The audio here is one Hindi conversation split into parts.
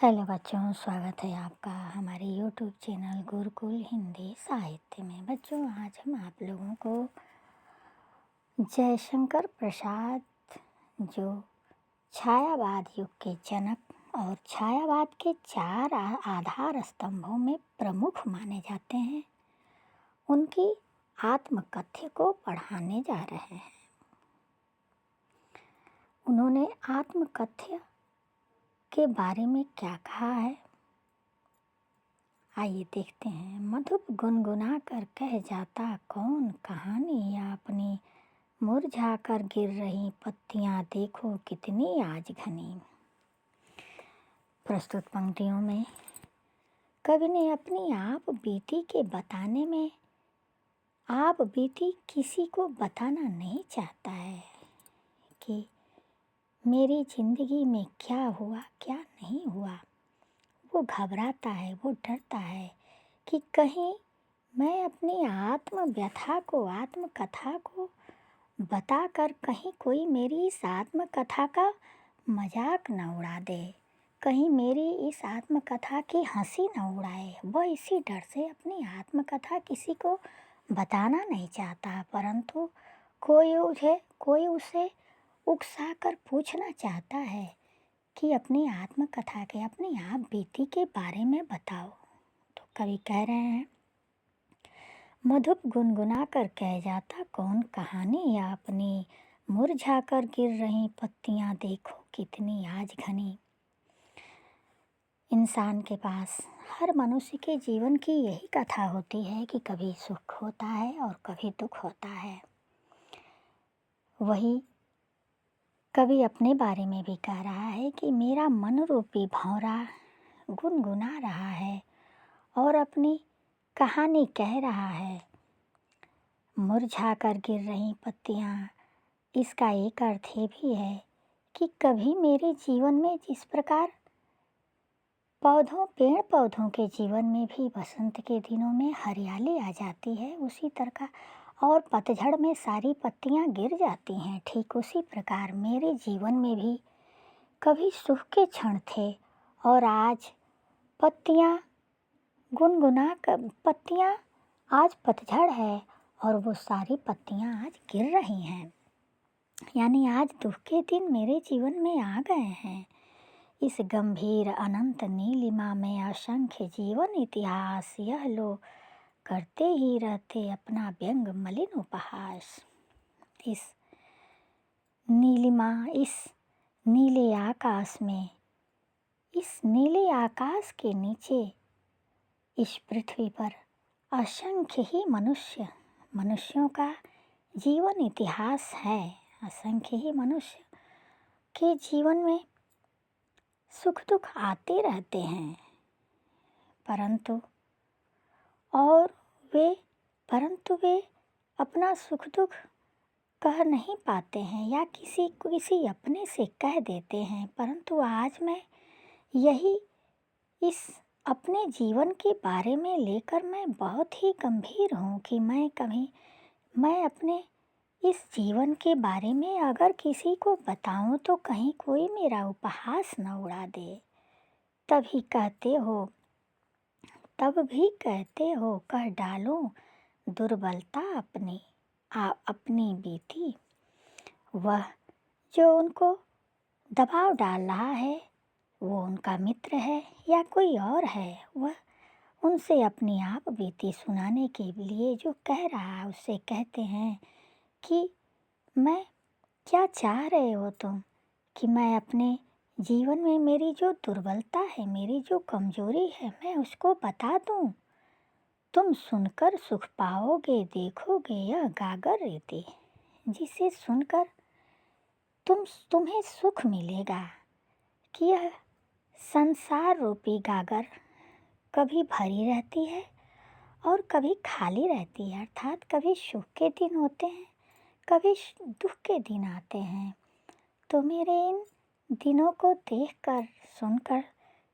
हेलो बच्चों, स्वागत है आपका हमारे यूट्यूब चैनल गुरुकुल हिंदी साहित्य में। बच्चों, आज हम आप लोगों को जयशंकर प्रसाद, जो छायावाद युग के जनक और छायावाद के चार आधार स्तंभों में प्रमुख माने जाते हैं, उनकी आत्मकथ्य को पढ़ाने जा रहे हैं। उन्होंने आत्मकथ्य के बारे में क्या कहा है, आइए देखते हैं। मधुप गुनगुना कर कह जाता कौन कहानी, या अपनी मुरझा कर गिर रही पत्तियां देखो कितनी आज घनी। प्रस्तुत पंक्तियों में कवि ने अपनी आप बीती के बताने में आप बीती किसी को बताना नहीं चाहता है कि मेरी जिंदगी में क्या हुआ क्या नहीं हुआ। वो घबराता है, वो डरता है कि कहीं मैं अपनी आत्म व्यथा को, आत्मकथा को बताकर कहीं कोई मेरी इस आत्मकथा का मजाक न उड़ा दे, कहीं मेरी इस आत्मकथा की हंसी न उड़ाए। वह इसी डर से अपनी आत्मकथा किसी को बताना नहीं चाहता, परंतु कोई उसे उकसाकर पूछना चाहता है कि अपनी आत्मकथा के, अपनी आप बीती के बारे में बताओ। तो कवि कह रहे हैं, मधुप गुनगुना कर कह जाता कौन कहानी, या अपनी मुरझा कर गिर रही पत्तियां देखो कितनी आज घनी। इंसान के पास, हर मनुष्य के जीवन की यही कथा होती है कि कभी सुख होता है और कभी दुख होता है। वही कवि अपने बारे में भी कह रहा है कि मेरा मन रूपी भंवरा गुनगुना रहा है और अपनी कहानी कह रहा है। मुरझा कर गिर रही पत्तियां, इसका एक अर्थ ये भी है कि कभी मेरे जीवन में जिस प्रकार पेड़ पौधों के जीवन में भी बसंत के दिनों में हरियाली आ जाती है, उसी तरह और पतझड़ में सारी पत्तियां गिर जाती हैं, ठीक उसी प्रकार मेरे जीवन में भी कभी सुख के क्षण थे और आज पत्तियां आज पतझड़ है और वो सारी पत्तियां आज गिर रही हैं। यानी आज दुख के दिन मेरे जीवन में आ गए हैं। इस गंभीर अनंत नीलिमा में असंख्य जीवन इतिहास, यह लोग करते ही रहते अपना व्यंग मलिन उपहास। इस नीलिमा, इस नीले आकाश में, इस नीले आकाश के नीचे, इस पृथ्वी पर असंख्य ही मनुष्यों का जीवन इतिहास है। असंख्य ही मनुष्य के जीवन में सुख दुख आते रहते हैं, परंतु वे अपना सुख दुख कह नहीं पाते हैं या किसी अपने से कह देते हैं। परंतु आज मैं यही इस अपने जीवन के बारे में लेकर मैं बहुत ही गंभीर हूँ कि मैं अपने इस जीवन के बारे में अगर किसी को बताऊं तो कहीं कोई मेरा उपहास न उड़ा दे। तब भी कहते हो कह डालो दुर्बलता अपनी बीती। वह जो उनको दबाव डाल रहा है वो उनका मित्र है या कोई और है, वह उनसे अपनी आप बीती सुनाने के लिए जो कह रहा है उससे कहते हैं कि मैं क्या चाह रहे हो तुम, कि मैं अपने जीवन में मेरी जो दुर्बलता है, मेरी जो कमजोरी है, मैं उसको बता दूं। तुम सुनकर सुख पाओगे, देखोगे यह गागर रीति, जिसे सुनकर तुम्हें सुख मिलेगा कि यह संसार रूपी गागर कभी भरी रहती है और कभी खाली रहती है। अर्थात कभी सुख के दिन होते हैं, कभी दुख के दिन आते हैं। तो मेरे इन दिनों को देखकर, सुनकर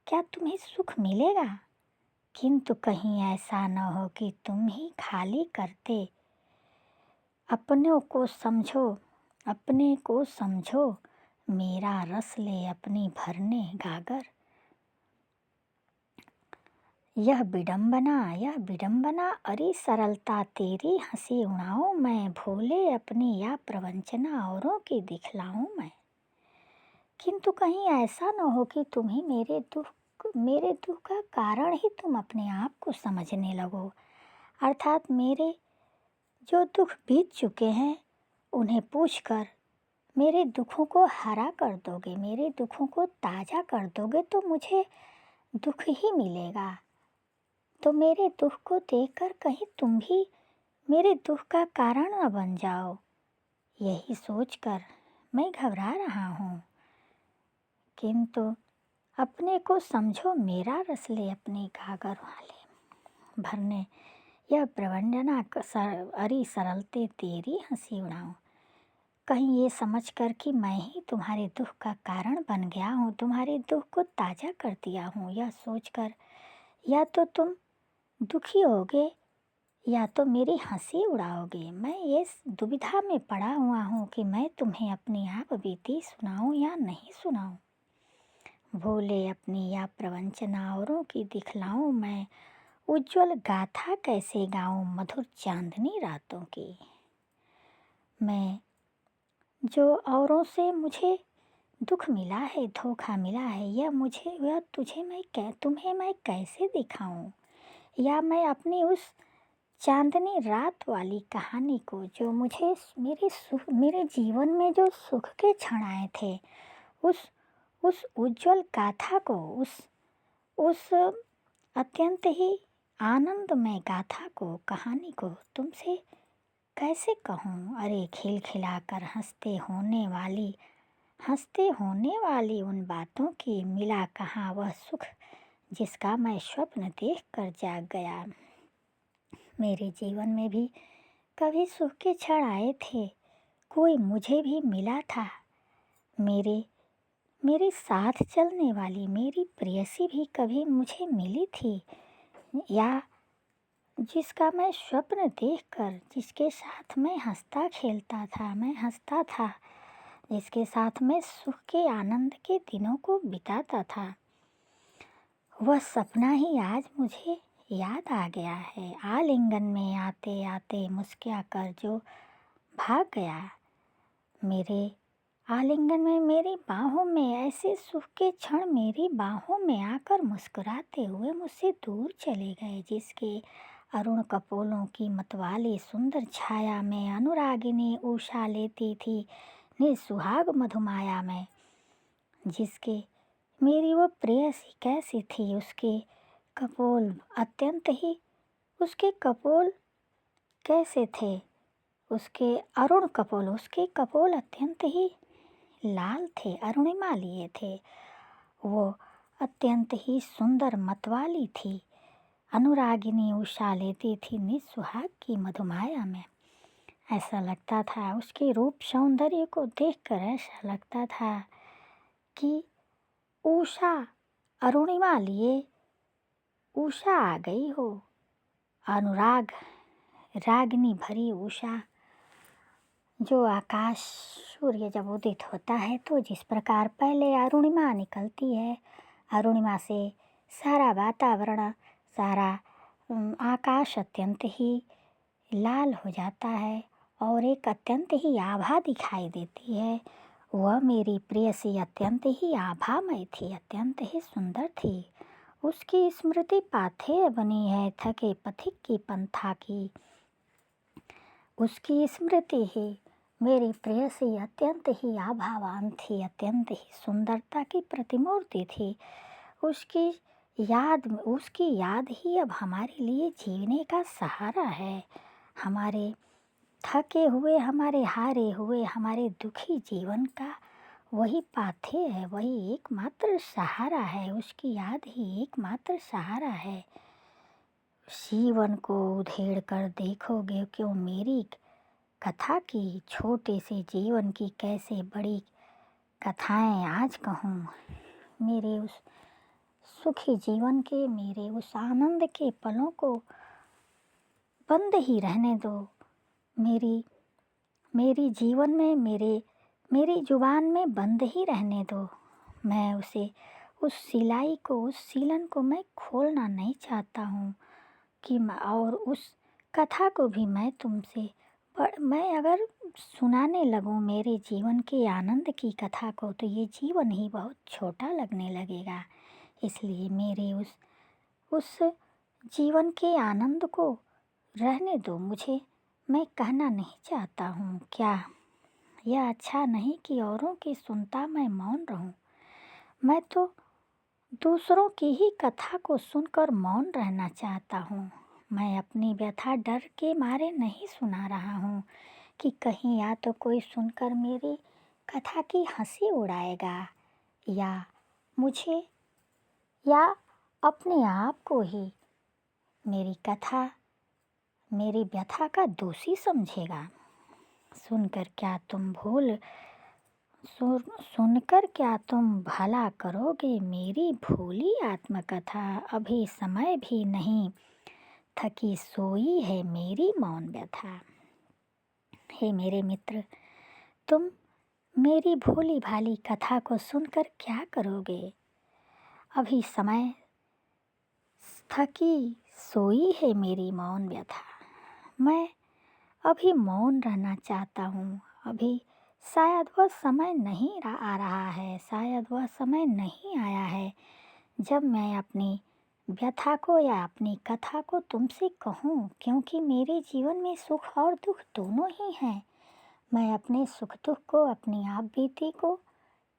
क्या तुम्हें सुख मिलेगा? किंतु कहीं ऐसा न हो कि तुम ही खाली करते। अपने को समझो, मेरा रस ले अपनी भरने गागर। यह विडंबना अरे सरलता तेरी हंसी उड़ाऊं मैं, भोले अपनी या प्रवंचना औरों की दिखलाऊं मैं। किंतु कहीं ऐसा न हो कि तुम्हें मेरे दुख का कारण ही तुम अपने आप को समझने लगो, अर्थात मेरे जो दुख बीत चुके हैं उन्हें पूछकर मेरे दुखों को हरा कर दोगे, मेरे दुखों को ताज़ा कर दोगे तो मुझे दुख ही मिलेगा। तो मेरे दुख को देखकर कहीं तुम भी मेरे दुख का कारण न बन जाओ, यही सोचकर मैं घबरा रहा हूँ। किंतु अपने को समझो मेरा रस ले अपने गागर वाले, भरने यह प्रवंदना अरी सरलते तेरी हंसी उड़ाऊं। कहीं ये समझकर कि मैं ही तुम्हारे दुख का कारण बन गया हूँ, तुम्हारे दुख को ताज़ा कर दिया हूँ, यह सोचकर या तो तुम दुखी होगे या तो मेरी हंसी उड़ाओगे। मैं ये दुविधा में पड़ा हुआ हूँ कि मैं तुम्हें अपनी आप बीती सुनाऊँ या नहीं सुनाऊँ। भोले अपनी या प्रवंचना औरों की दिखलाऊं मैं, उज्ज्वल गाथा कैसे गाऊं मधुर चांदनी रातों की। मैं जो औरों से मुझे दुख मिला है, धोखा मिला है, यह तुम्हें मैं कैसे दिखाऊं, या मैं अपनी उस चांदनी रात वाली कहानी को जो मुझे मेरे जीवन में जो सुख के क्षण आए थे, उस उज्ज्वल गाथा को, उस अत्यंत ही आनंदमय गाथा को, कहानी को तुमसे कैसे कहूँ। अरे खिलखिलाकर हंसते होने वाली उन बातों की मिला कहाँ वह सुख जिसका मैं स्वप्न देख कर जाग गया। मेरे जीवन में भी कभी सुख के क्षण आए थे, कोई मुझे भी मिला था, मेरे साथ चलने वाली मेरी प्रेयसी भी कभी मुझे मिली थी, या जिसका मैं स्वप्न देखकर, जिसके साथ मैं हंसता था, जिसके साथ मैं सुख के आनंद के दिनों को बिताता था, वह सपना ही आज मुझे याद आ गया है। आलिंगन में आते आते मुस्कुरा कर जो भाग गया, मेरे आलिंगन में, मेरी बाहों में, ऐसे सुख के क्षण मेरी बाहों में आकर मुस्कुराते हुए मुझसे दूर चले गए, जिसके अरुण कपोलों की मतवाली सुंदर छाया में अनुरागिनी उषा लेती थी निस्सुहाग मधुमाया में, जिसके मेरी वो प्रेयसी कैसी थी, उसके कपोल कैसे थे, उसके कपोल अत्यंत ही लाल थे, अरुणिमा लिए थे, वो अत्यंत ही सुंदर मतवाली थी, अनुरागिनी उषा लेती थी निस्सुहाग की मधुमाया में। ऐसा लगता था, उसके रूप सौंदर्य को देखकर ऐसा लगता था कि उषा अरुणिमा लिए उषा आ गई हो, अनुराग रागिनी भरी उषा। जो आकाश सूर्य जब उदित होता है तो जिस प्रकार पहले अरुणिमा निकलती है, अरुणिमा से सारा वातावरण, सारा आकाश अत्यंत ही लाल हो जाता है और एक अत्यंत ही आभा दिखाई देती है, वह मेरी प्रेयसी अत्यंत ही आभामय थी, अत्यंत ही सुंदर थी। उसकी स्मृति पाथेय बनी है थके पथिक की पंथा की, उसकी स्मृति ही मेरी प्रेयसी अत्यंत ही आभावान थी, अत्यंत ही सुंदरता की प्रतिमूर्ति थी। उसकी याद ही अब हमारे लिए जीने का सहारा है। हमारे थके हुए, हमारे हारे हुए, हमारे दुखी जीवन का वही पाथेय है, वही एकमात्र सहारा है, उसकी याद ही एकमात्र सहारा है। जीवन को उधेड़ कर देखोगे क्यों मेरी कथा की, छोटे से जीवन की कैसे बड़ी कथाएं आज कहूँ। मेरे उस सुखी जीवन के, मेरे उस आनंद के पलों को बंद ही रहने दो। मेरी जीवन में, मेरी जुबान में बंद ही रहने दो। मैं उस सिलाई को, उस सीलन को मैं खोलना नहीं चाहता हूँ और उस कथा को भी मैं तुमसे मैं अगर सुनाने लगूँ मेरे जीवन के आनंद की कथा को तो ये जीवन ही बहुत छोटा लगने लगेगा। इसलिए मेरे उस जीवन के आनंद को रहने दो मुझे। मैं कहना नहीं चाहता हूँ। क्या यह अच्छा नहीं कि औरों की सुनता मैं मौन रहूं? मैं तो दूसरों की ही कथा को सुनकर मौन रहना चाहता हूँ। मैं अपनी व्यथा डर के मारे नहीं सुना रहा हूँ कि कहीं या तो कोई सुनकर मेरी कथा की हंसी उड़ाएगा या मुझे या अपने आप को ही मेरी कथा, मेरी व्यथा का दोषी समझेगा। सुनकर क्या तुम भला करोगे मेरी भोली आत्मकथा? अभी समय भी नहीं थकी सोई है मेरी मौन व्यथा। हे मेरे मित्र, तुम मेरी भोली भाली कथा को सुनकर क्या करोगे? अभी समय थकी सोई है मेरी मौन व्यथा। मैं अभी मौन रहना चाहता हूँ। अभी शायद वह समय नहीं आ रहा है, शायद वह समय नहीं आया है जब मैं अपनी व्यथा को या अपनी कथा को तुमसे कहूँ, क्योंकि मेरे जीवन में सुख और दुख दोनों ही हैं। मैं अपने सुख दुख को, अपनी आप बीती को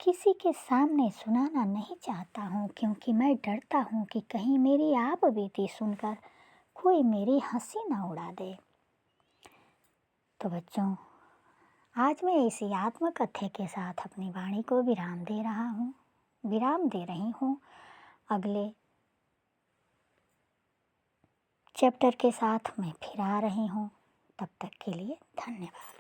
किसी के सामने सुनाना नहीं चाहता हूँ, क्योंकि मैं डरता हूँ कि कहीं मेरी आप बीती सुनकर कोई मेरी हंसी ना उड़ा दे। तो बच्चों, आज मैं इसी आत्मकथ्य के साथ अपनी वाणी को विराम दे रही हूँ। अगले चैप्टर के साथ मैं फिर आ रही हूँ। तब तक के लिए धन्यवाद।